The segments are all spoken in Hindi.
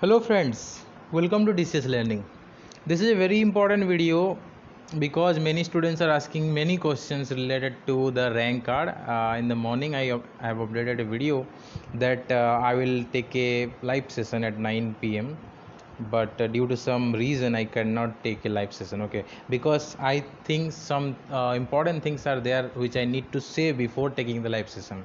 Hello friends, welcome to DCS Learning. This is a very important video because many students are asking many questions related to the rank card. In the morning I have uploaded a video that I will take a live session at 9 p.m. but due to some reason I cannot take a live session, okay, because I think some important things are there which I need to say before taking the live session.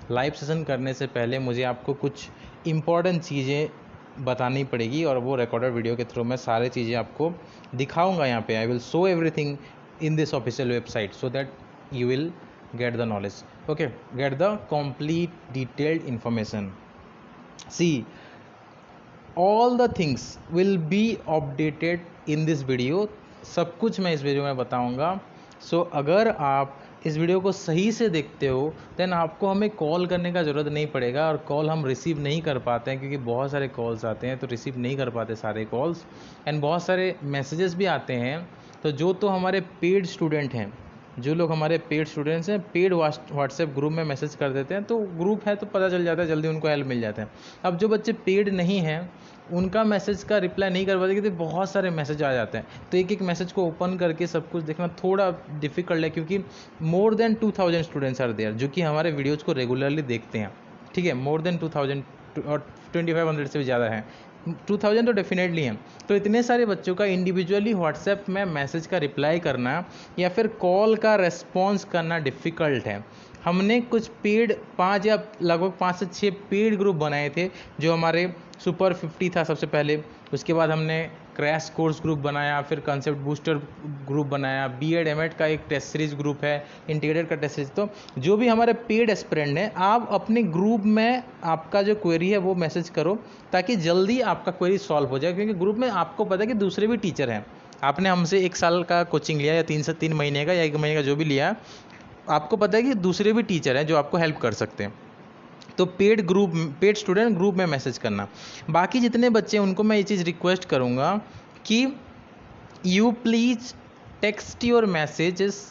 Live session करने से पहले मुझे आपको कुछ इम्पॉर्टेंट चीज़ें बतानी पड़ेगी और वो रिकॉर्डेड वीडियो के थ्रू मैं सारी चीज़ें आपको दिखाऊंगा यहाँ पे. I will show everything in this official website so that you will get the knowledge, okay, get the complete detailed information. See all the things will be updated in this video. सब कुछ मैं इस वीडियो में बताऊंगा. सो अगर आप इस वीडियो को सही से देखते हो देन आपको हमें कॉल करने का ज़रूरत नहीं पड़ेगा. और कॉल हम रिसीव नहीं कर पाते हैं क्योंकि बहुत सारे कॉल्स आते हैं तो रिसीव नहीं कर पाते सारे कॉल्स, एंड बहुत सारे मैसेजेस भी आते हैं. तो जो तो हमारे पेड स्टूडेंट हैं, जो लोग हमारे पेड स्टूडेंट्स हैं, पेड व्हाट्सएप ग्रुप में मैसेज कर देते हैं तो ग्रुप है तो पता चल जाता है, जल्दी उनको हेल्प मिल जाता है. अब जो बच्चे पेड नहीं हैं उनका मैसेज का रिप्लाई नहीं कर पाते क्योंकि बहुत सारे मैसेज आ जाते हैं. तो एक एक मैसेज को ओपन करके सब कुछ देखना थोड़ा डिफिकल्ट है क्योंकि more than 2000 students are there जो कि हमारे वीडियोज़ को रेगुलरली देखते हैं. ठीक है, मोर देन 2000 और 2500 से भी ज़्यादा है. 2000 तो डेफिनेटली हैं. तो इतने सारे बच्चों का इंडिविजुअली व्हाट्सएप में मैसेज का रिप्लाई करना या फिर कॉल का रेस्पॉन्स करना डिफ़िकल्ट है. हमने कुछ पेड 5 या लगभग 5 से 6 पेड ग्रुप बनाए थे जो हमारे सुपर 50 था सबसे पहले. उसके बाद हमने क्रैश कोर्स ग्रुप बनाया, फिर कंसेप्ट बूस्टर ग्रुप बनाया, बीएड एमएड का एक टेस्ट सीरीज ग्रुप है, इंटीग्रेटेड का टेस्ट सीरीज. तो जो भी हमारे पेड एस्पिरेंट हैं आप अपने ग्रुप में आपका जो क्वेरी है वो मैसेज करो ताकि जल्दी आपका क्वेरी सॉल्व हो जाए. क्योंकि ग्रुप में आपको पता है कि दूसरे भी टीचर हैं. आपने हमसे 1 साल का कोचिंग लिया या 3 महीने का या 1 महीने का जो भी लिया, आपको पता है कि दूसरे भी टीचर हैं जो आपको हेल्प कर सकते हैं. तो पेड स्टूडेंट ग्रुप में मैसेज करना. बाकी जितने बच्चे हैं उनको मैं ये चीज़ रिक्वेस्ट करूँगा कि you please text your messages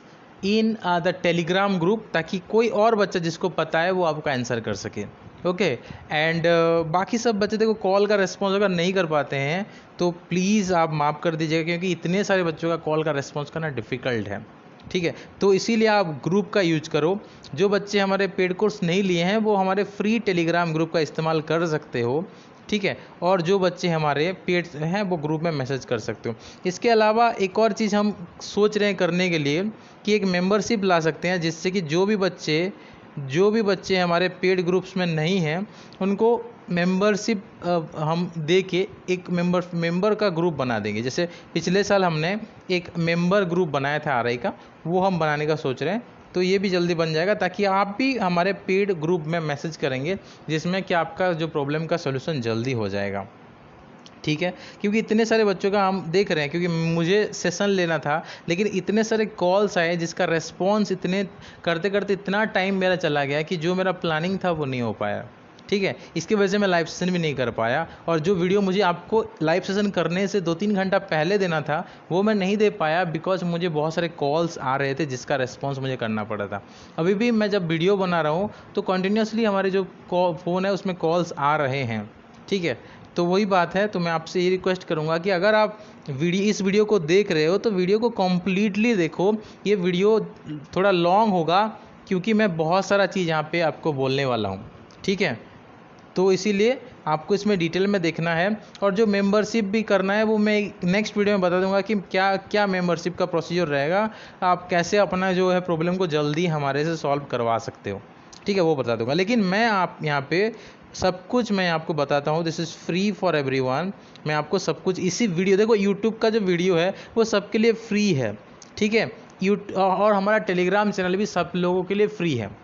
in the Telegram group ताकि कोई और बच्चा जिसको पता है वो आपका आंसर कर सके, ओके. एंड बाकी सब बच्चे देखो कॉल का रिस्पॉन्स अगर नहीं कर पाते हैं तो प्लीज़ आप माफ़ कर दीजिएगा क्योंकि इतने सारे बच्चों का कॉल का रिस्पॉन्स करना डिफ़िकल्ट है. ठीक है, तो इसीलिए आप ग्रुप का यूज करो. जो बच्चे हमारे पेड कोर्स नहीं लिए हैं वो हमारे फ्री टेलीग्राम ग्रुप का इस्तेमाल कर सकते हो. ठीक है, और जो बच्चे हमारे पेड हैं वो ग्रुप में मैसेज कर सकते हो. इसके अलावा एक और चीज़ हम सोच रहे हैं करने के लिए कि एक मेंबरशिप ला सकते हैं जिससे कि जो भी बच्चे हमारे पेड ग्रुप्स में नहीं हैं उनको मेंबरशिप हम दे के एक मेंबर का ग्रुप बना देंगे. जैसे पिछले साल हमने एक मेंबर ग्रुप बनाया था आरआई का, वो हम बनाने का सोच रहे हैं. तो ये भी जल्दी बन जाएगा ताकि आप भी हमारे पेड ग्रुप में मैसेज करेंगे जिसमें कि आपका जो प्रॉब्लम का सोल्यूशन जल्दी हो जाएगा. ठीक है, क्योंकि इतने सारे बच्चों का हम देख रहे हैं, क्योंकि मुझे सेशन लेना था लेकिन इतने सारे कॉल्स आए जिसका रेस्पॉन्स इतने करते करते इतना टाइम मेरा चला गया कि जो मेरा प्लानिंग था वो नहीं हो पाया. ठीक है, इसकी वजह से मैं लाइव सेशन भी नहीं कर पाया और जो वीडियो मुझे आपको लाइव सेशन करने से 2-3 घंटा पहले देना था वो मैं नहीं दे पाया बिकॉज मुझे बहुत सारे कॉल्स आ रहे थे जिसका रेस्पॉन्स मुझे करना पड़ा था. अभी भी मैं जब वीडियो बना रहा हूँ तो कंटिन्यूसली हमारे जो फ़ोन है उसमें कॉल्स आ रहे हैं. ठीक है, तो वही बात है. तो मैं आपसे ये रिक्वेस्ट करूँगा कि अगर आप इस वीडियो को देख रहे हो तो वीडियो को कम्प्लीटली देखो. ये वीडियो थोड़ा लॉन्ग होगा क्योंकि मैं बहुत सारा चीज़ यहाँ पे आपको बोलने वाला हूँ. ठीक है, तो इसीलिए आपको इसमें डिटेल में देखना है. और जो मेंबरशिप भी करना है वो मैं नेक्स्ट वीडियो में बता दूंगा कि क्या क्या मेंबरशिप का प्रोसीजर रहेगा, आप कैसे अपना जो है प्रॉब्लम को जल्दी हमारे से सॉल्व करवा सकते हो. ठीक है, वो बता दूंगा. लेकिन मैं आप यहाँ पे सब कुछ मैं आपको बताता हूँ. This is free for everyone. मैं आपको सब कुछ इसी वीडियो, देखो यूट्यूब का जो वीडियो है वो सबके लिए फ्री है. ठीक है, और हमारा टेलीग्राम चैनल भी सब लोगों के लिए फ्री है.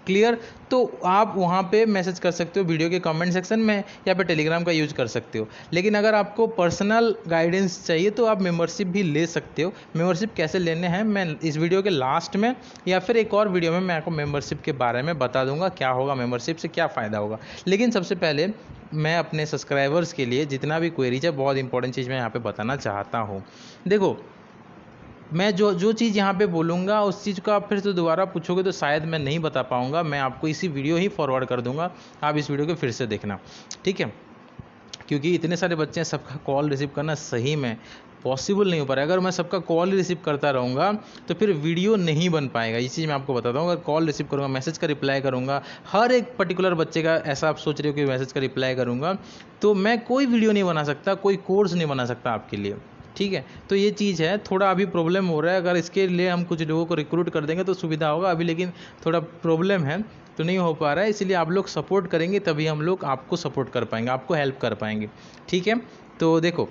क्लियर, तो आप वहाँ पे मैसेज कर सकते हो वीडियो के कमेंट सेक्शन में या फिर टेलीग्राम का यूज़ कर सकते हो. लेकिन अगर आपको पर्सनल गाइडेंस चाहिए तो आप मेंबरशिप भी ले सकते हो. मेंबरशिप कैसे लेने हैं मैं इस वीडियो के लास्ट में या फिर एक और वीडियो में मैं आपको मेंबरशिप के बारे में बता दूंगा क्या होगा, मेंबरशिप से क्या फ़ायदा होगा. लेकिन सबसे पहले मैं अपने सब्सक्राइबर्स के लिए जितना भी क्वेरीज है बहुत इंपॉर्टेंट चीज़ मैं यहाँ पर बताना चाहता हूँ. देखो, मैं जो चीज़ यहाँ पे बोलूँगा उस चीज़ को आप फिर से दोबारा पूछोगे तो शायद मैं नहीं बता पाऊँगा. मैं आपको इसी वीडियो ही फॉरवर्ड कर दूँगा, आप इस वीडियो को फिर से देखना. ठीक है, क्योंकि इतने सारे बच्चे हैं, सबका कॉल रिसीव करना सही में पॉसिबल नहीं हो पा रहा है। अगर मैं सबका कॉल रिसीव करता रहूँगा तो फिर वीडियो नहीं बन पाएगा। ये चीज़ मैं आपको बताता हूँ। अगर कॉल रिसीव करूँगा, मैसेज का रिप्लाई करूँगा, हर एक पर्टिकुलर बच्चे का ऐसा आप सोच रहे हो कि मैसेज का रिप्लाई करूँगा, तो मैं कोई वीडियो नहीं बना सकता, कोई कोर्स नहीं बना सकता आपके लिए, ठीक है। तो ये चीज़ है, थोड़ा अभी प्रॉब्लम हो रहा है। अगर इसके लिए हम कुछ लोगों को रिक्रूट कर देंगे तो सुविधा होगा अभी, लेकिन थोड़ा प्रॉब्लम है तो नहीं हो पा रहा है। इसलिए आप लोग सपोर्ट करेंगे तभी हम लोग आपको सपोर्ट कर पाएंगे, आपको हेल्प कर पाएंगे, ठीक है। तो देखो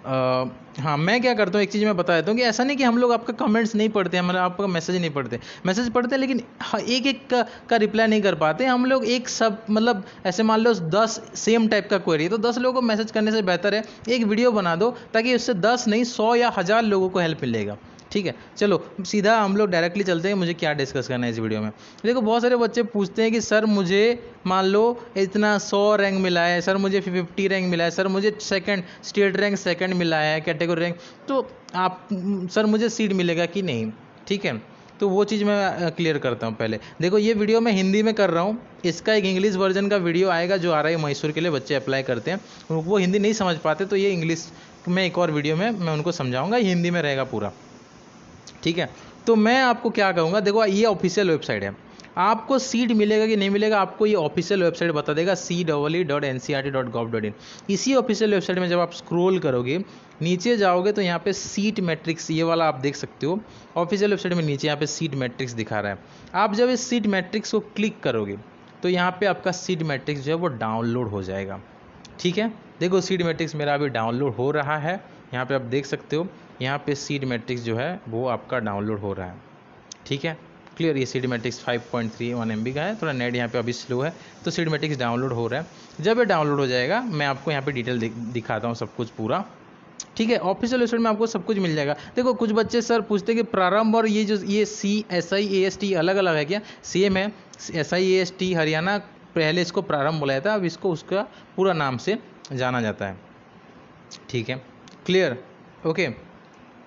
हाँ, मैं क्या करता हूँ, एक चीज़ मैं बता देता हूँ कि ऐसा नहीं कि हम लोग आपका कमेंट्स नहीं पढ़ते हैं, मतलब आपका मैसेज नहीं पढ़ते, मैसेज पढ़ते हैं, लेकिन एक एक का रिप्लाई नहीं कर पाते हम लोग। एक सब मतलब ऐसे मान लो 10 सेम टाइप का क्वेरी है तो 10 लोगों को मैसेज करने से बेहतर है एक वीडियो बना दो, ताकि उससे 10 नहीं 100 या 1000 लोगों को हेल्प मिलेगा, ठीक है। चलो सीधा हम लोग डायरेक्टली चलते हैं, मुझे क्या डिस्कस करना है इस वीडियो में। देखो बहुत सारे बच्चे पूछते हैं कि सर मुझे मान लो इतना 100 रैंक मिला है, सर मुझे 50 रैंक मिला है, सर मुझे सेकंड स्टेट रैंक सेकंड मिला है, कैटेगरी रैंक, तो आप सर मुझे सीट मिलेगा कि नहीं, ठीक है। तो वो चीज़ मैं क्लियर करता हूँ पहले। देखो ये वीडियो मैं हिंदी में कर रहा हूँ, इसका एक इंग्लिश वर्जन का वीडियो आएगा जो आ रहा है मैसूर के लिए, बच्चे अप्लाई करते हैं, वो हिंदी नहीं समझ पाते तो ये इंग्लिश में एक और वीडियो में मैं उनको समझाऊँगा, हिंदी में रहेगा पूरा, ठीक है। तो मैं आपको क्या कहूँगा, देखो ये ऑफिशियल वेबसाइट है, आपको सीट मिलेगा कि नहीं मिलेगा आपको ये ऑफिशियल वेबसाइट बता देगा, CEE.ncert.gov.in। इसी ऑफिशियल वेबसाइट में जब आप स्क्रॉल करोगे नीचे जाओगे तो यहाँ पे सीट मैट्रिक्स ये वाला आप देख सकते हो। ऑफिशियल वेबसाइट में नीचे यहाँ पे सीट मैट्रिक्स दिखा रहा है। आप जब इस सीट मैट्रिक्स को क्लिक करोगे तो यहाँ पे आपका सीट मैट्रिक्स जो है वो डाउनलोड हो जाएगा, ठीक है। देखो सीट मैट्रिक्स मेरा अभी डाउनलोड हो रहा है, यहाँ पे आप देख सकते हो, यहाँ पे सीट मैट्रिक्स जो है वो आपका डाउनलोड हो रहा है, ठीक है। क्लियर, ये सीट मैट्रिक्स 5.31 MB का है, थोड़ा नेट यहाँ पे अभी स्लो है, तो सीट मैट्रिक्स डाउनलोड हो रहा है। जब ये डाउनलोड हो जाएगा मैं आपको यहाँ पे डिटेल दिखाता हूँ सब कुछ पूरा, ठीक है। ऑफिशियल वेबसाइट में आपको सब कुछ मिल जाएगा। देखो कुछ बच्चे सर पूछते हैं कि प्रारंभ और ये जो ये CSIAST अलग अलग है क्या? सेम है। SIAST हरियाणा पहले इसको प्रारंभ बुलाया था, अब इसको उसका पूरा नाम से जाना जाता है, ठीक है। Clear, okay.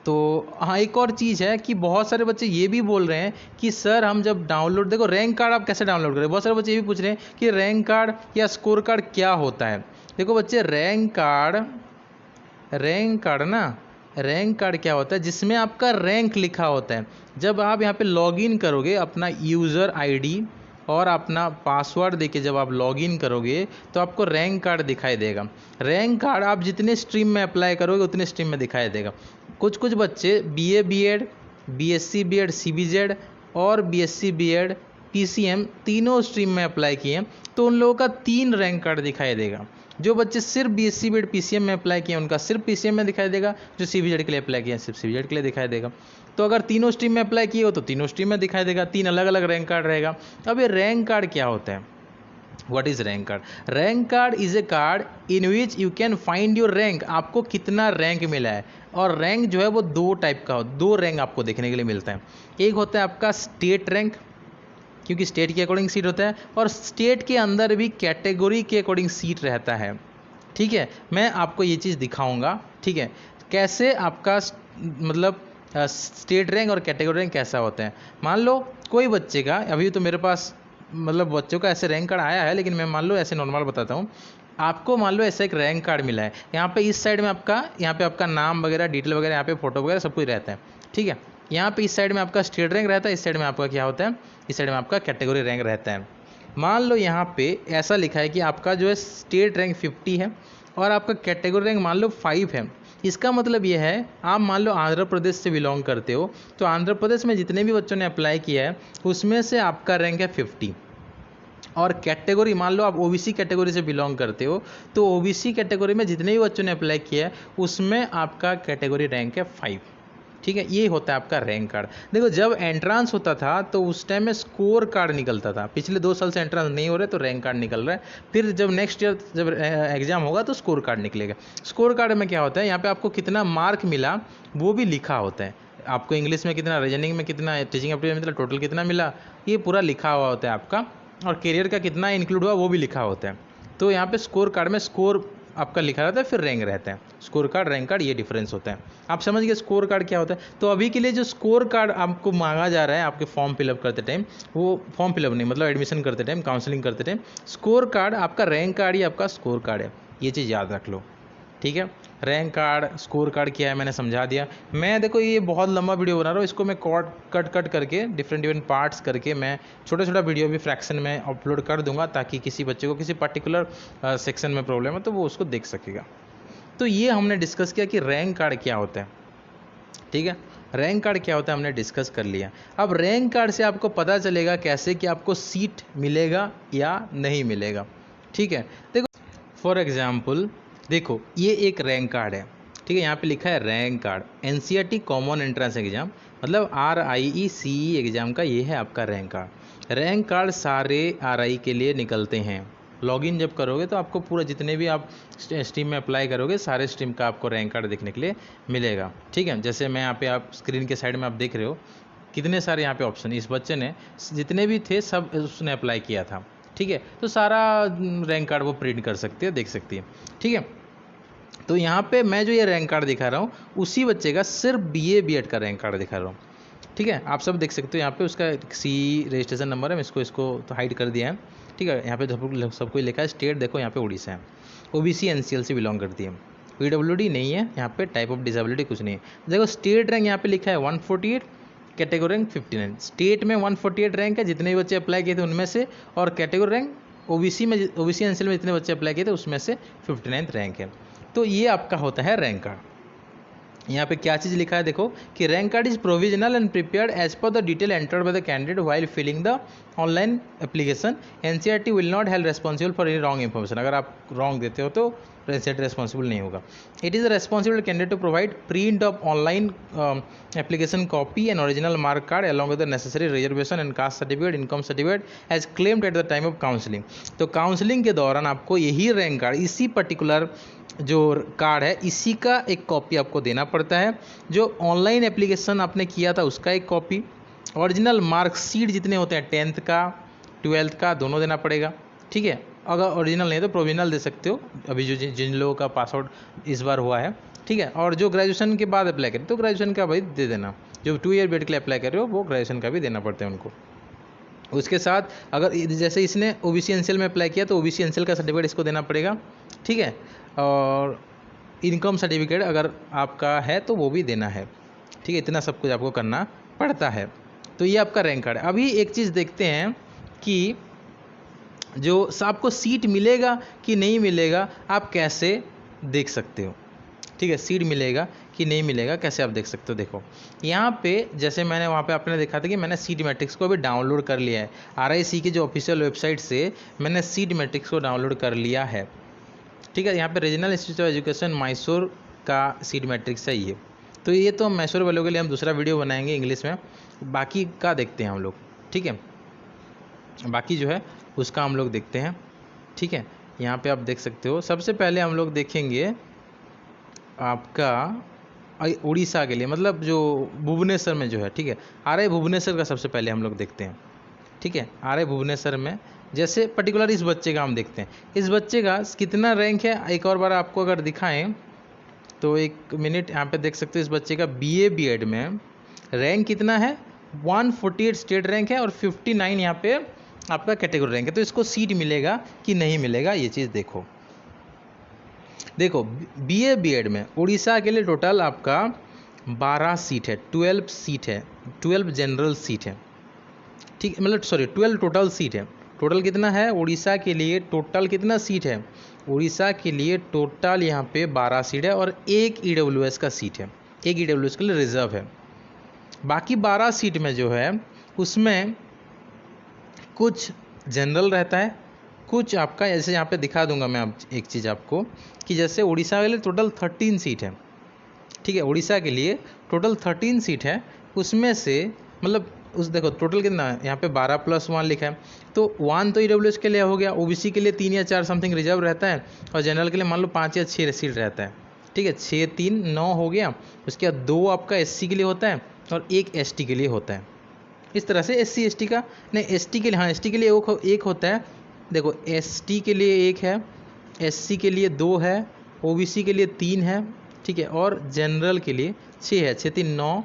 तो हाँ एक और चीज़ है कि बहुत सारे बच्चे ये भी बोल रहे हैं कि सर हम जब डाउनलोड, देखो रैंक कार्ड आप कैसे डाउनलोड करें, बहुत सारे बच्चे ये भी पूछ रहे हैं कि रैंक कार्ड या स्कोर कार्ड क्या होता है। देखो बच्चे रैंक कार्ड क्या होता है, जिसमें आपका रैंक लिखा होता है। जब आप यहाँ पे लॉगिन करोगे अपना यूज़र ID और अपना पासवर्ड देके जब आप लॉगिन करोगे तो आपको रैंक कार्ड दिखाई देगा। रैंक कार्ड आप जितने स्ट्रीम में अप्लाई करोगे उतने स्ट्रीम में दिखाई देगा। कुछ बच्चे BA BEd, BSc BEd CBZ और BSc BEd PCM तीनों स्ट्रीम में अप्लाई किए हैं तो उन लोगों का 3 रैंक कार्ड दिखाई देगा। जो बच्चे सिर्फ BSc BEd PCM में अप्लाई किए उनका सिर्फ PCM में दिखाई देगा, जो CBZ के लिए अप्लाई किए सिर्फ CBZ के लिए दिखाई देगा। तो अगर तीनों स्ट्रीम में अप्लाई किए हो तो तीनों स्ट्रीम में दिखाई देगा, 3 अलग अलग रैंक कार्ड रहेगा। अब ये रैंक कार्ड क्या होता है, what is rank card? Rank card is a card in which you can find your rank, आपको कितना रैंक मिला है। और रैंक जो है वो 2 टाइप का हो, 2 रैंक आपको देखने के लिए मिलता है। एक होता है आपका स्टेट रैंक, क्योंकि स्टेट के अकॉर्डिंग सीट होता है, और स्टेट के अंदर भी कैटेगरी के अकॉर्डिंग सीट रहता है, ठीक है। मैं आपको ये चीज़ दिखाऊंगा, ठीक है, कैसे आपका मतलब स्टेट रैंक और कैटेगरी रैंक कैसा होता है। मान लो कोई बच्चे का, अभी तो मेरे पास मतलब बच्चों का ऐसे रैंक कार्ड आया है, लेकिन मैं मान लो ऐसे नॉर्मल बताता हूँ आपको। मान लो ऐसा एक रैंक कार्ड मिला है, यहाँ पे इस साइड में आपका, यहाँ पे आपका नाम वगैरह डिटेल वगैरह, यहाँ पे फोटो वगैरह सब कुछ रहता है, ठीक है। यहाँ पे इस साइड में आपका स्टेट रैंक रहता है, इस साइड में आपका क्या होता है, इस साइड में आपका कैटेगरी रैंक रहता है। मान लो यहाँ पे ऐसा लिखा है कि आपका जो है स्टेट रैंक 50 है और आपका कैटेगरी रैंक मान लो 5 है। इसका मतलब ये है, आप मान लो आंध्र प्रदेश से बिलोंग करते हो, तो आंध्र प्रदेश में जितने भी बच्चों ने अप्लाई किया है उसमें से आपका रैंक है 50। और कैटेगरी मान लो आप OBC कैटेगरी से बिलोंग करते हो, तो OBC कैटेगरी में जितने भी बच्चों ने अप्लाई किया है उसमें आपका कैटेगरी रैंक है 5, ठीक है। ये होता है आपका रैंक कार्ड। देखो जब एंट्रांस होता था तो उस टाइम में स्कोर कार्ड निकलता था, पिछले 2 साल से एंट्रांस नहीं हो रहा है तो रैंक कार्ड निकल रहा है। फिर जब नेक्स्ट ईयर जब एग्जाम होगा तो स्कोर कार्ड निकलेगा। स्कोर कार्ड में क्या होता है, यहाँ पे आपको कितना मार्क मिला वो भी लिखा होता है, आपको इंग्लिश में कितना, रीजनिंग में कितना, टीचिंग एप्टीट्यूड में कितना, टोटल कितना मिला, ये पूरा लिखा हुआ होता है आपका। और करियर का कितना इंक्लूड हुआ वो भी लिखा होता है। तो यहाँ पे स्कोर कार्ड में स्कोर आपका लिखा रहता है, फिर रैंक रहता है। स्कोर कार्ड, रैंक कार्ड, ये डिफरेंस होता है। आप समझ गए स्कोर कार्ड क्या होता है। तो अभी के लिए जो स्कोर कार्ड आपको मांगा जा रहा है आपके फॉर्म फिलअप करते टाइम, वो फॉर्म फिलअप नहीं, मतलब एडमिशन करते टाइम, काउंसलिंग करते टाइम, स्कोर कार्ड आपका रैंक कार्ड ही आपका स्कोर कार्ड है। ये चीज़ याद रख लो, ठीक है। रैंक कार्ड, स्कोर कार्ड क्या है मैंने समझा दिया। मैं देखो ये बहुत लंबा वीडियो बना रहा हूँ, इसको मैं कट करके डिफरेंट पार्ट्स करके मैं छोटा छोटा वीडियो भी फ्रैक्शन में अपलोड कर दूंगा, ताकि किसी बच्चे को किसी पर्टिकुलर सेक्शन में प्रॉब्लम है तो वो उसको देख सकेगा। तो ये हमने डिस्कस किया कि रैंक कार्ड क्या होता है, ठीक है। रैंक कार्ड क्या होता है हमने डिस्कस कर लिया। अब रैंक कार्ड से आपको पता चलेगा कैसे कि आपको सीट मिलेगा या नहीं मिलेगा, ठीक है। देखो फॉर एग्जाम्पल, देखो ये एक रैंक कार्ड है, ठीक है। यहाँ पे लिखा है rank card, NCERT common entrance exam, मतलब RIE-CE एग्जाम का ये है आपका रैंक कार्ड। रैंक कार्ड सारे RI के लिए निकलते हैं। लॉगिन जब करोगे तो आपको पूरा जितने भी आप स्ट्रीम में अप्लाई करोगे सारे स्ट्रीम का आपको रैंक कार्ड देखने के लिए मिलेगा, ठीक है। जैसे मैं यहाँ पे आप स्क्रीन के साइड में आप देख रहे हो कितने सारे यहाँ पे ऑप्शन, इस बच्चे ने जितने भी थे सब उसने अप्लाई किया था, ठीक है। तो सारा रैंक कार्ड वो प्रिंट कर सकती है, देख सकती है, ठीक है। तो यहाँ पे मैं जो ये रैंक कार्ड दिखा रहा हूँ उसी बच्चे का सिर्फ BA B.Ed का रैंक कार्ड दिखा रहा हूँ, ठीक है। आप सब देख सकते हो यहाँ पे उसका C रजिस्ट्रेशन नंबर है, मैं इसको तो हाइड कर दिया है, ठीक है। यहाँ पे सब कुछ लिखा है। स्टेट देखो यहाँ पे उड़ीसा है, OBC NCL से बिलोंग करती है, PWD नहीं है यहाँ पे, टाइप ऑफ डिसेबिलिटी कुछ नहीं है। देखो स्टेट रैंक यहाँ पे लिखा है 148, कैटेगरी रैंक 59। स्टेट में 148 रैंक है जितने भी बच्चे अप्लाई किए थे उनमें से, और कैटेगरी रैंक OBC NCL में जितने बच्चे अप्लाई किए थे उसमें से 59 रैंक है। तो ये आपका होता है रैंक कार्ड। यहाँ पे क्या चीज़ लिखा है देखो कि rank card is provisional and prepared as per the detail entered by the candidate while filling the online application. NCERT will not held responsible for any wrong information. अगर आप रॉन्ग देते हो तो एनसीईआरटी रेस्पॉन्सिबल नहीं होगा। It is responsible candidate to provide print of online application copy and original mark card along with the necessary reservation and caste certificate, income certificate as claimed at the time of counselling. तो काउंसलिंग के दौरान आपको यही रैंक कार्ड, इसी पर्टिकुलर जो कार्ड है इसी का एक कॉपी आपको देना पड़ता है। जो ऑनलाइन एप्लीकेशन आपने किया था उसका एक कॉपी, ओरिजिनल मार्कशीट जितने होते हैं 10th का 12th का दोनों देना पड़ेगा, ठीक है। अगर ओरिजिनल नहीं तो प्रोविजनल दे सकते हो, अभी जो जिन लोगों का पास आउट इस बार हुआ है, ठीक है। और जो ग्रेजुएशन के बाद अप्लाई करें तो ग्रेजुएशन का भाई दे देना, जो 2 ईयर B.Ed के लिए अप्लाई कर रहे हो वो ग्रेजुएशन का भी देना पड़ता है उनको। उसके साथ अगर जैसे इसने OBC NCL में अप्लाई किया तो OBC NCL का सर्टिफिकेट इसको देना पड़ेगा, ठीक है। और इनकम सर्टिफिकेट अगर आपका है तो वो भी देना है, ठीक है। इतना सब कुछ आपको करना पड़ता है। तो ये आपका रैंक कार्ड है। अभी एक चीज़ देखते हैं कि जो आपको सीट मिलेगा कि नहीं मिलेगा आप कैसे देख सकते हो, ठीक है। सीट मिलेगा कि नहीं मिलेगा कैसे आप देख सकते हो। देखो यहाँ पे जैसे मैंने वहाँ पे आपने देखा था कि मैंने सीट मैट्रिक्स को अभी डाउनलोड कर लिया है। RIC की जो ऑफिशियल वेबसाइट से मैंने सीट मैट्रिक्स को डाउनलोड कर लिया है, ठीक है। यहाँ पे regional institute of education Mysore का सीट मैट्रिक्स है ये। तो ये तो मैसूर वालों के लिए हम दूसरा वीडियो बनाएंगे इंग्लिश में, बाकी का देखते हैं हम लोग, ठीक है। बाकी जो है उसका हम लोग देखते हैं, ठीक है। यहाँ पे आप देख सकते हो। सबसे पहले हम लोग देखेंगे आपका उड़ीसा के लिए, मतलब जो भुवनेश्वर में जो है, ठीक है। RI भुवनेश्वर का सबसे पहले हम लोग देखते हैं, ठीक है। RI भुवनेश्वर में जैसे पर्टिकुलर इस बच्चे का हम देखते हैं, इस बच्चे का कितना रैंक है। एक और बार आपको अगर दिखाएं तो एक मिनट, यहाँ पे देख सकते हो इस बच्चे का BA B.Ed में रैंक कितना है, 148 स्टेट रैंक है और 59 यहाँ पे आपका कैटेगरी रैंक है। तो इसको सीट मिलेगा कि नहीं मिलेगा ये चीज़ देखो। देखो BA B.Ed में उड़ीसा के लिए टोटल आपका 12 सीट है, 12 सीट है, 12 जनरल सीट है, ठीक है। मतलब सॉरी 12 टोटल सीट है। टोटल कितना है उड़ीसा के लिए, टोटल कितना सीट है उड़ीसा के लिए, टोटल यहाँ पे 12 सीट है और एक EWS का सीट है, एक EWS के लिए रिजर्व है। बाकी 12 सीट में जो है उसमें कुछ जनरल रहता है, कुछ आपका ऐसे यहाँ पे दिखा दूंगा मैं अब एक चीज़ आपको कि जैसे उड़ीसा के लिए टोटल 13 सीट है, ठीक है। उड़ीसा के लिए टोटल 13 सीट है, उसमें से मतलब उस देखो टोटल कितना है यहाँ पे 12+1 लिखा है। तो 1 तो EWS के लिए हो गया, OBC के लिए 3 या 4 समथिंग रिजर्व रहता है और जनरल के लिए मान लो 5 या 6 सीट रहता है, ठीक है। 6 3 9 हो गया। उसके बाद 2 आपका SC के लिए होता है और 1 ST के लिए होता है। इस तरह से SC ST का नहीं, ST के लिए, हाँ ST के लिए एक होता है। देखो ST के लिए 1 है, SC के लिए 2 है, OBC के लिए 3 है, ठीक है, और जनरल के लिए 6 है। 6 3 9,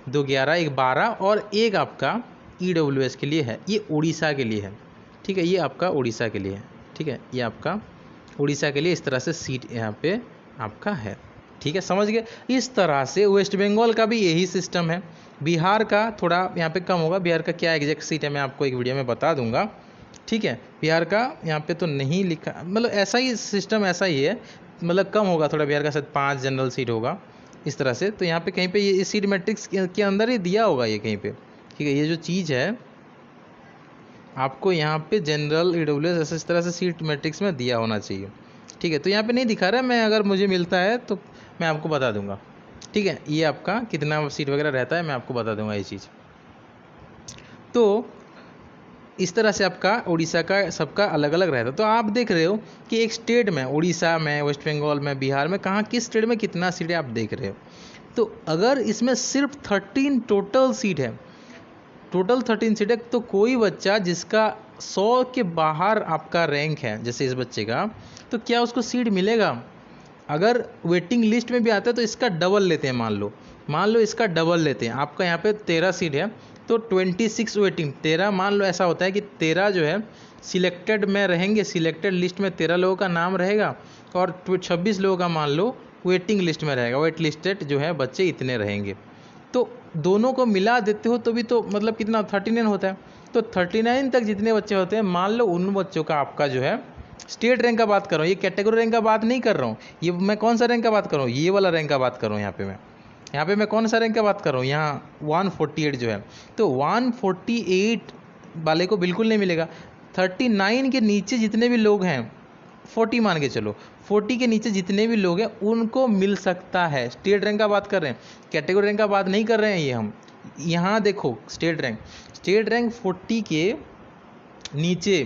2 11, 1 12 और एक आपका EWS के लिए है। ये उड़ीसा के लिए है, ठीक है, ये आपका उड़ीसा के लिए है, ठीक है, ये आपका उड़ीसा के लिए इस तरह से सीट यहाँ पे आपका है, ठीक है, समझ गए। इस तरह से वेस्ट बंगाल का भी यही सिस्टम है। बिहार का थोड़ा यहाँ पे कम होगा, बिहार का क्या एग्जैक्ट सीट है मैं आपको एक वीडियो में बता दूंगा, ठीक है। बिहार का यहाँ पे तो नहीं लिखा, मतलब ऐसा ही सिस्टम, ऐसा ही है, मतलब कम होगा थोड़ा, बिहार का शायद 5 जनरल सीट होगा इस तरह से। तो यहाँ पे कहीं पे ये सीट मैट्रिक्स के अंदर ही दिया होगा ये कहीं पे, ठीक है। ये जो चीज़ है आपको यहाँ पे जनरल EWS ऐसे इस तरह से सीट मैट्रिक्स में दिया होना चाहिए, ठीक है। तो यहाँ पे नहीं दिखा रहा है, मैं अगर मुझे मिलता है तो मैं आपको बता दूंगा, ठीक है। ये आपका कितना सीट वगैरह रहता है मैं आपको बता दूंगा ये चीज़। तो इस तरह से आपका उड़ीसा का सबका अलग अलग रहता है। तो आप देख रहे हो कि एक स्टेट में, उड़ीसा में, वेस्ट बंगाल में, बिहार में, कहाँ किस स्टेट में कितना सीट है आप देख रहे हो। तो अगर इसमें सिर्फ 13 टोटल सीट है, टोटल 13 सीट है, तो कोई बच्चा जिसका 100 के बाहर आपका रैंक है, जैसे इस बच्चे का, तो क्या उसको सीट मिलेगा? अगर वेटिंग लिस्ट में भी आता है तो इसका डबल लेते हैं, मान लो इसका डबल लेते हैं। आपका यहाँ पे 13 सीट है तो 26 वेटिंग, 13 मान लो ऐसा होता है कि 13 जो है सिलेक्टेड में रहेंगे, सिलेक्टेड लिस्ट में 13 लोगों का नाम रहेगा और 26 लोगों का मान लो वेटिंग लिस्ट में रहेगा। वेट लिस्टेड जो है बच्चे इतने रहेंगे, तो दोनों को मिला देते हो तो भी तो मतलब कितना 39 होता है। तो 39 तक जितने बच्चे होते हैं, मान लो उन बच्चों का आपका जो है स्टेट रैंक का बात कर रहा हूँ, ये कैटेगरी रैंक का बात नहीं कर रहा हूँ, ये मैं कौन सा रैंक का बात कर रहा हूँ, ये वाला रैंक का बात कर रहा हूँ। यहाँ पे मैं कौन सा रैंक का बात कर रहा हूँ, यहाँ 148 जो है, तो 148 वाले को बिल्कुल नहीं मिलेगा। 39 के नीचे जितने भी लोग हैं, 40 मान के चलो, 40 के नीचे जितने भी लोग हैं उनको मिल सकता है। स्टेट रैंक का बात कर रहे हैं, कैटेगरी रैंक का बात नहीं कर रहे हैं ये हम। यहाँ देखो स्टेट रैंक 40 के नीचे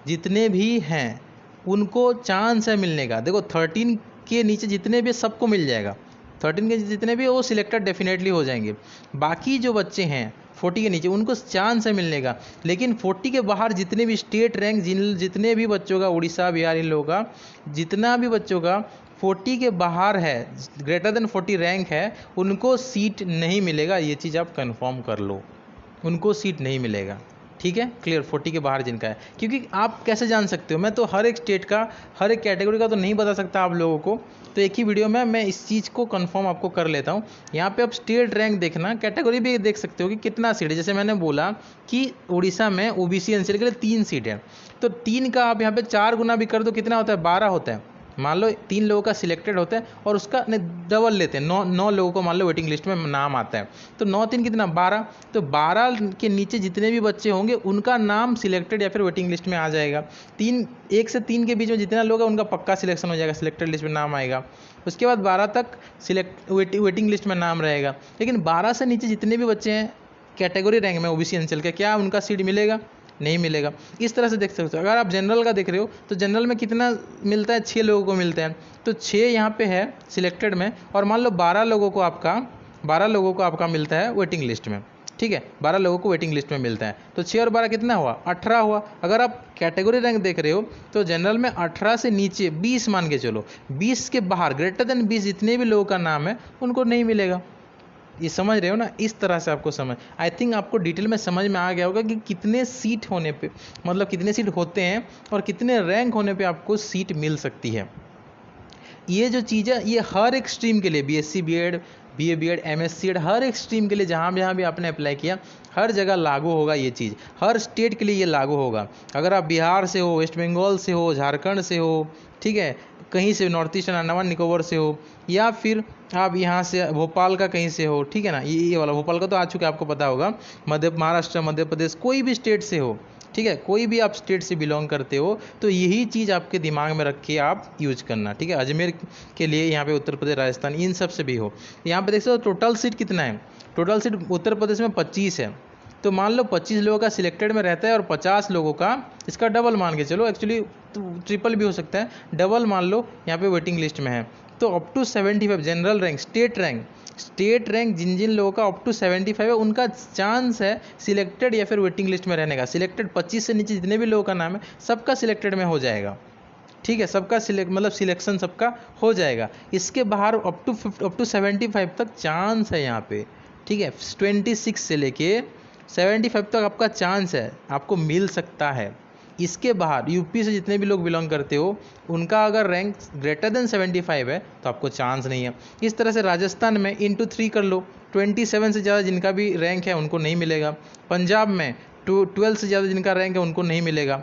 जितने भी हैं उनको चांस है मिलने का। देखो 13 के नीचे जितने भी सबको मिल जाएगा, 13 के जितने भी वो सिलेक्टेड डेफिनेटली हो जाएंगे। बाकी जो बच्चे हैं 40 के नीचे उनको चांस है मिलने का, लेकिन 40 के बाहर जितने भी स्टेट रैंक, जितने भी बच्चों का, उड़ीसा बिहार इन लोगों का जितना भी बच्चों का 40 के बाहर है, ग्रेटर देन 40 रैंक है, उनको सीट नहीं मिलेगा। ये चीज़ आप कंफर्म कर लो, उनको सीट नहीं मिलेगा, ठीक है, क्लियर। 40 के बाहर जिनका है, क्योंकि आप कैसे जान सकते हो, मैं तो हर एक स्टेट का, हर एक कैटेगरी का तो नहीं बता सकता आप लोगों को, तो एक ही वीडियो में मैं इस चीज़ को कंफर्म आपको कर लेता हूँ। यहाँ पे आप स्टेट रैंक देखना, कैटेगरी भी देख सकते हो कि कितना सीट है। जैसे मैंने बोला कि उड़ीसा में OBC NCL के लिए 3 सीट है, तो 3 का आप यहाँ पे 4 गुना भी कर दो, कितना होता है, 12 होता है। मान लो 3 लोगों का सिलेक्टेड होता है और उसका डबल लेते हैं, 9 लोगों को मान लो वेटिंग लिस्ट में नाम आता है, तो 9 3 कितना 12, तो 12 के नीचे जितने भी बच्चे होंगे उनका नाम सिलेक्टेड या फिर वेटिंग लिस्ट में आ जाएगा। 1 से 3 के बीच में जितना लोग हैं उनका पक्का सिलेक्शन हो जाएगा, सिलेक्टेड लिस्ट में नाम आएगा। उसके बाद 12 तक वेटिंग लिस्ट में नाम रहेगा। लेकिन 12 से नीचे जितने भी बच्चे हैं कैटेगरी रैंक में OBC NCL के, क्या उनका सीट मिलेगा? नहीं मिलेगा। इस तरह से देख सकते हो। अगर आप जनरल का देख रहे हो तो जनरल में कितना मिलता है, 6 लोगों को मिलते हैं, तो 6 यहाँ पे है सिलेक्टेड में, और मान लो 12 लोगों को आपका मिलता है वेटिंग लिस्ट में, ठीक है, 12 लोगों को वेटिंग लिस्ट में मिलता है, तो 6 और 12 कितना हुआ, 18 हुआ। अगर आप कैटेगरी रैंक देख रहे हो तो जनरल में 18 से नीचे 20 मान के चलो, 20 के बाहर ग्रेटर देन 20 जितने भी लोगों का नाम है उनको नहीं मिलेगा। ये समझ रहे हो ना, इस तरह से आपको समझ, आई थिंक आपको डिटेल में समझ में आ गया होगा कि कितने सीट होने पे, मतलब कितने सीट होते हैं और कितने रैंक होने पे आपको सीट मिल सकती है। ये जो चीज़ है ये हर एक स्ट्रीम के लिए, BSc B.Ed, BA B.Ed, MSc B.Ed, हर एक स्ट्रीम के लिए जहाँ भी आपने अप्लाई किया हर जगह लागू होगा ये चीज़, हर स्टेट के लिए ये लागू होगा। अगर आप बिहार से हो, वेस्ट बंगाल से हो, झारखंड से हो, ठीक है, कहीं से नॉर्थ ईस्ट अंडमान निकोबार से हो, या फिर आप यहाँ से भोपाल का कहीं से हो, ठीक है ना, ये वाला भोपाल का तो आ चुका है आपको पता होगा, महाराष्ट्र, मध्य प्रदेश, कोई भी स्टेट से हो, ठीक है, कोई भी आप स्टेट से बिलोंग करते हो, तो यही चीज़ आपके दिमाग में रख के आप यूज करना, ठीक है। अजमेर के लिए यहाँ पे उत्तर प्रदेश, राजस्थान, इन सब से भी हो। यहाँ पे देख सकते हो टोटल सीट कितना है, टोटल सीट उत्तर प्रदेश में 25 है, तो मान लो 25 लोगों का सिलेक्टेड में रहता है और 50 लोगों का, इसका डबल मान के चलो, एक्चुअली तो ट्रिपल भी हो सकता है, डबल मान लो यहाँ पे वेटिंग लिस्ट में है, तो up to 75 general rank, state rank जिन लोगों का अप टू 75 है उनका चांस है सिलेक्टेड या फिर वेटिंग लिस्ट में रहने का। सिलेक्टेड 25 से नीचे जितने भी लोगों का नाम है सबका सिलेक्टेड में हो जाएगा, ठीक है, सबका सिलेक्शन सबका हो जाएगा। इसके बाहर अप टू 75 तक चांस है यहाँ पे, ठीक है, 26 से लेके 75 तक आपका चांस है, आपको मिल सकता है। इसके बाहर यूपी से जितने भी लोग बिलोंग करते हो, उनका अगर रैंक ग्रेटर देन 75 है तो आपको चांस नहीं है। इस तरह से राजस्थान में इंटू 3 कर लो, 27 से ज़्यादा जिनका भी रैंक है उनको नहीं मिलेगा। पंजाब में 12 से ज़्यादा जिनका रैंक है उनको नहीं मिलेगा,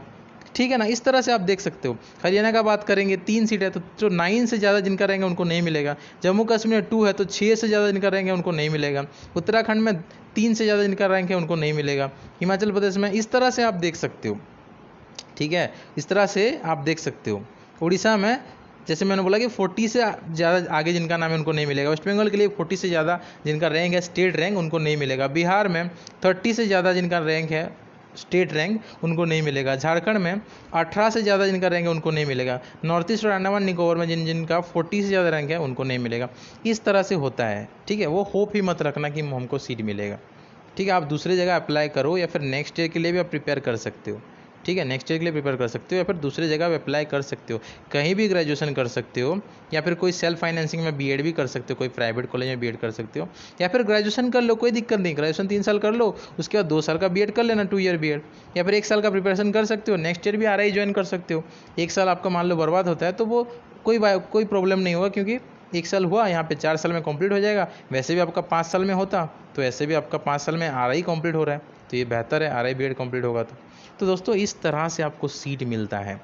ठीक है ना। इस तरह से आप देख सकते हो। हरियाणा का बात करेंगे 3 सीट है तो जो 9 से ज़्यादा जिनका रैंक है उनको नहीं मिलेगा। जम्मू कश्मीर में 2 है तो 6 से ज़्यादा जिनका रैंक है उनको नहीं मिलेगा। उत्तराखंड में 3 से ज़्यादा जिनका रैंक है उनको नहीं मिलेगा। हिमाचल प्रदेश में इस तरह से आप देख सकते हो, ठीक है, इस तरह से आप देख सकते हो। उड़ीसा में जैसे मैंने बोला कि 40 से ज़्यादा आगे जिनका नाम है उनको नहीं मिलेगा। वेस्ट बंगाल के लिए 40 से ज़्यादा जिनका रैंक है स्टेट रैंक उनको नहीं मिलेगा। बिहार में 30 से ज़्यादा जिनका रैंक है स्टेट रैंक उनको नहीं मिलेगा। झारखंड में 18 से ज़्यादा जिनका रैंक है उनको नहीं मिलेगा। नॉर्थ ईस्ट और अंडमान निकोबार में जिनका 40 से ज़्यादा रैंक है उनको नहीं मिलेगा। इस तरह से होता है, ठीक है। वो होप ही मत रखना कि हमको सीट मिलेगा, ठीक है। आप दूसरी जगह अप्लाई करो या फिर नेक्स्ट ईयर के लिए भी आप प्रिपेयर कर सकते हो, ठीक है, नेक्स्ट ईयर के लिए प्रिपेयर कर सकते हो या फिर दूसरी जगह अप्लाई कर सकते हो। कहीं भी ग्रेजुएशन कर सकते हो या फिर कोई सेल्फ फाइनेंसिंग में बीएड भी कर सकते हो, कोई प्राइवेट कॉलेज में बीएड कर सकते हो, या फिर ग्रेजुएशन कर लो, कोई दिक्कत नहीं। ग्रेजुएशन 3 साल कर लो, उसके बाद 2 साल का बीएड कर लेना, 2 ईयर बीएड, या फिर 1 साल का प्रिपरेशन कर सकते हो। नेक्स्ट ईयर भी आरआई ज्वाइन कर सकते हो। 1 साल आपका मान लो बर्बाद होता है तो वो कोई प्रॉब्लम नहीं होगा, क्योंकि 1 साल हुआ, यहाँ पे 4 साल में कंप्लीट हो जाएगा। वैसे भी आपका 5 साल में होता तो ऐसे भी आपका 5 साल में आरआई कंप्लीट हो रहा है, तो ये बेहतर है आरआई बीएड कंप्लीट होगा तो दोस्तों इस तरह से आपको सीट मिलता है।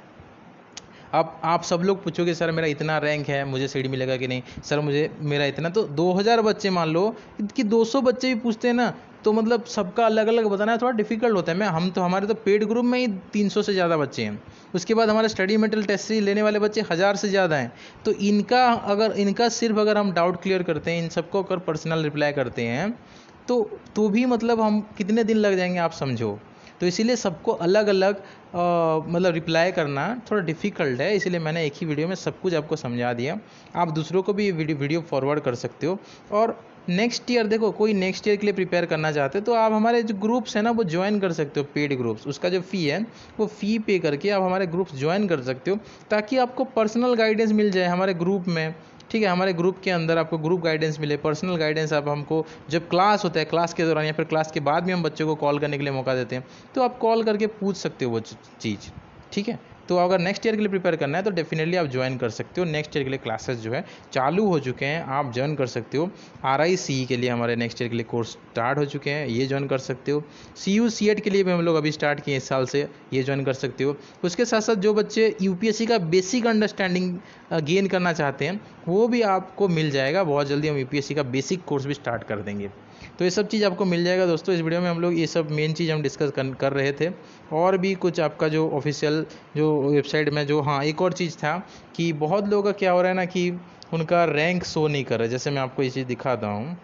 अब आप सब लोग पूछोगे सर मेरा इतना रैंक है मुझे सीट मिलेगा कि नहीं, सर मुझे मेरा इतना, तो 2000 बच्चे मान लो कि 200 बच्चे भी पूछते हैं ना, तो मतलब सबका अलग अलग बताना थोड़ा डिफिकल्ट होता है। हमारे तो पेड ग्रुप में ही 300 से ज़्यादा बच्चे हैं। उसके बाद हमारे स्टडी मेटेरियल टेस्ट सीरीज लेने वाले बच्चे 1000 से ज़्यादा हैं। तो इनका सिर्फ अगर हम डाउट क्लियर करते हैं, इन सबको अगर पर्सनल रिप्लाई करते हैं तो भी मतलब हम कितने दिन लग जाएंगे आप समझो। तो इसीलिए सबको अलग अलग मतलब रिप्लाई करना थोड़ा डिफ़िकल्ट है, इसीलिए मैंने एक ही वीडियो में सब कुछ आपको समझा दिया। आप दूसरों को भी वीडियो फॉरवर्ड कर सकते हो। और नेक्स्ट ईयर देखो, कोई नेक्स्ट ईयर के लिए प्रिपेयर करना चाहते हो तो आप हमारे जो ग्रुप्स हैं ना वो ज्वाइन कर सकते हो, पेड ग्रुप्स। उसका जो फ़ी है वो फ़ी पे करके आप हमारे ग्रुप्स ज्वाइन कर सकते हो, ताकि आपको पर्सनल गाइडेंस मिल जाए हमारे ग्रुप में, ठीक है। हमारे ग्रुप के अंदर आपको ग्रुप गाइडेंस मिले, पर्सनल गाइडेंस। आप हमको जब क्लास होता है, क्लास के दौरान या फिर क्लास के बाद भी हम बच्चों को कॉल करने के लिए मौका देते हैं, तो आप कॉल करके पूछ सकते हो वो चीज़, ठीक है। तो अगर नेक्स्ट ईयर के लिए प्रिपेयर करना है तो डेफिनेटली आप ज्वाइन कर सकते हो। नेक्स्ट ईयर के लिए क्लासेस जो है चालू हो चुके हैं, आप ज्वाइन कर सकते हो। RICE के लिए हमारे नेक्स्ट ईयर के लिए कोर्स स्टार्ट हो चुके हैं, ये ज्वाइन कर सकते हो। CU CET के लिए भी हम लोग अभी स्टार्ट किए इस साल से, ये ज्वाइन कर सकते हो। उसके साथ साथ जो बच्चे UPSC का बेसिक अंडरस्टैंडिंग गेन करना चाहते हैं वो भी आपको मिल जाएगा। बहुत जल्दी हम UPSC का बेसिक कोर्स भी स्टार्ट कर देंगे, तो ये सब चीज़ आपको मिल जाएगा। दोस्तों इस वीडियो में हम लोग ये सब मेन चीज़ हम डिस्कस कर रहे थे। और भी कुछ आपका जो ऑफिशियल जो वेबसाइट में जो, हाँ एक और चीज़ था कि बहुत लोगों का क्या हो रहा है ना कि उनका रैंक शो नहीं कर रहा है। जैसे मैं आपको ये चीज़ दिखाता हूँ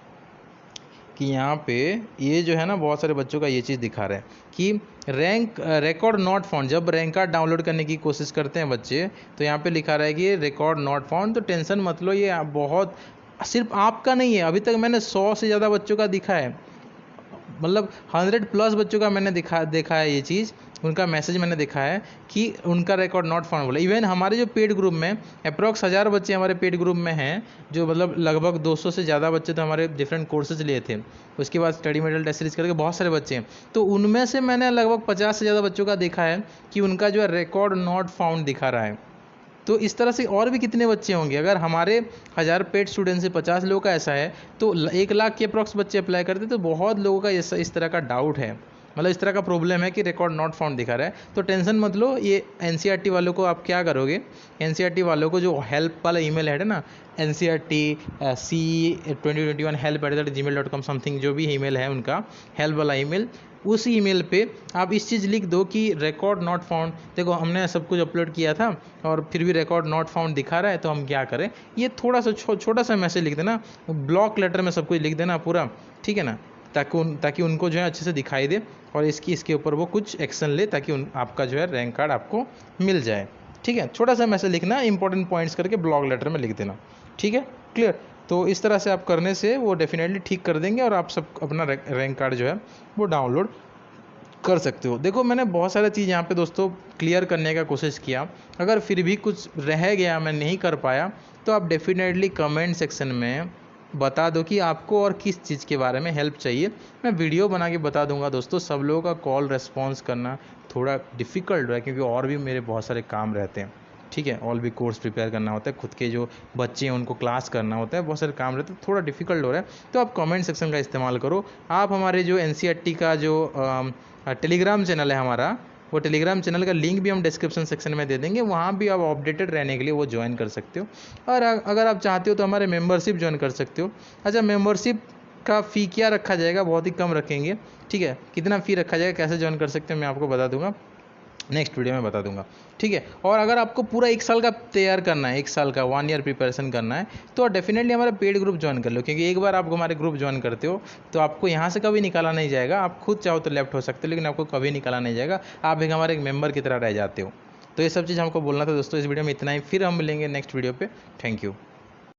कि यहाँ पे ये जो है ना बहुत सारे बच्चों का ये चीज़ दिखा रहा है कि रिकॉर्ड नॉट फाउंड। जब रैंक कार्ड डाउनलोड करने की कोशिश करते हैं बच्चे तो यहाँ पे लिखा रहा है कि रिकॉर्ड नॉट फाउंड। तो टेंशन मत लो, ये बहुत सिर्फ आपका नहीं है, अभी तक मैंने 100 से ज़्यादा बच्चों का दिखा है, मतलब 100+ बच्चों का मैंने देखा है ये चीज़, उनका मैसेज मैंने देखा है कि उनका रिकॉर्ड नॉट फाउंड बोला। इवन हमारे जो पेड ग्रुप में अप्रॉक्स 1000 बच्चे हमारे पेड ग्रुप में हैं, जो मतलब लगभग 200 से ज़्यादा बच्चे तो हमारे डिफरेंट कोर्सेज लिए थे। उसके बाद स्टडी मटेरियल टेस्ट सीरीज करके बहुत सारे बच्चे हैं, तो उनमें से मैंने लगभग 50 से ज़्यादा बच्चों का देखा है कि उनका जो है रिकॉर्ड नॉट फाउंड दिखा रहा है। तो इस तरह से और भी कितने बच्चे होंगे, अगर हमारे 1000 पेड स्टूडेंट से 50 लोगों का ऐसा है तो 1 लाख के अप्रॉक्स बच्चे अप्लाई करते, तो बहुत लोगों का इस तरह का डाउट है, मतलब इस तरह का प्रॉब्लम है कि रिकॉर्ड नॉट फाउंड दिखा रहा है। तो टेंशन मत लो, ये NCERT वालों को आप क्या करोगे, NCERT वालों को जो हेल्प वाला ईमेल है ना, NCERT CE2021help@gmail.com समथिंग जो भी ईमेल है उनका हेल्प वाला ईमेल, उस ईमेल पे आप इस चीज़ लिख दो कि रिकॉर्ड नॉट फाउंड। देखो हमने सब कुछ अपलोड किया था और फिर भी रिकॉर्ड नॉट फाउंड दिखा रहा है, तो हम क्या करें, ये थोड़ा सा छोटा सा मैसेज लिख देना, ब्लॉक लेटर में सब कुछ लिख देना पूरा, ठीक है ना, ताकि उनको जो है अच्छे से दिखाई दे और इसके ऊपर वो कुछ एक्शन ले, ताकि आपका जो है रैंक कार्ड आपको मिल जाए, ठीक है। छोटा सा मैसेज लिखना, इंपॉर्टेंट पॉइंट्स करके ब्लॉक लेटर में लिख देना, ठीक है, क्लियर। तो इस तरह से आप करने से वो डेफिनेटली ठीक कर देंगे और आप सब अपना रैंक कार्ड जो है वो डाउनलोड कर सकते हो। देखो मैंने बहुत सारी चीज़ यहाँ पे दोस्तों क्लियर करने का कोशिश किया, अगर फिर भी कुछ रह गया, मैं नहीं कर पाया, तो आप डेफिनेटली कमेंट सेक्शन में बता दो कि आपको और किस चीज़ के बारे में हेल्प चाहिए। मैं वीडियो बना के बता दूंगा दोस्तों। सब लोगों का कॉल रेस्पॉन्स करना थोड़ा डिफ़िकल्ट हो है, क्योंकि और भी मेरे बहुत सारे काम रहते हैं, ठीक है। और भी कोर्स प्रिपेयर करना होता है, खुद के जो बच्चे हैं उनको क्लास करना होता है, बहुत सारे काम रहते हैं, थोड़ा डिफ़िकल्ट हो रहा है। तो आप कमेंट सेक्शन का इस्तेमाल करो। आप हमारे जो NCERT का जो टेलीग्राम चैनल है हमारा, वो टेलीग्राम चैनल का लिंक भी हम डिस्क्रिप्शन सेक्शन में दे देंगे, वहाँ भी आप अपडेटेड रहने के लिए वो ज्वाइन कर सकते हो। और अगर आप चाहते हो तो हमारे मेंबरशिप ज्वाइन कर सकते हो। अच्छा, मेंबरशिप का फ़ी क्या रखा जाएगा, बहुत ही कम रखेंगे, ठीक है। कितना फ़ी रखा जाएगा, कैसे ज्वाइन कर सकते हैं, मैं आपको बता दूंगा, नेक्स्ट वीडियो में बता दूंगा, ठीक है। और अगर आपको पूरा 1 साल का तैयार करना है, 1 साल का 1 ईयर प्रिपरेशन करना है, तो डेफिनेटली हमारा पेड ग्रुप ज्वाइन कर लो, क्योंकि एक बार आप हमारे ग्रुप ज्वाइन करते हो तो आपको यहाँ से कभी निकाला नहीं जाएगा। आप खुद चाहो तो लेफ्ट हो सकते हो, लेकिन आपको कभी निकाला नहीं जाएगा। आप हमारे एक मेंबर की तरह रह जाते हो। तो ये सब चीज़ हमको बोलना था दोस्तों। इस वीडियो में इतना ही, फिर हम मिलेंगे नेक्स्ट वीडियो पर। Thank you.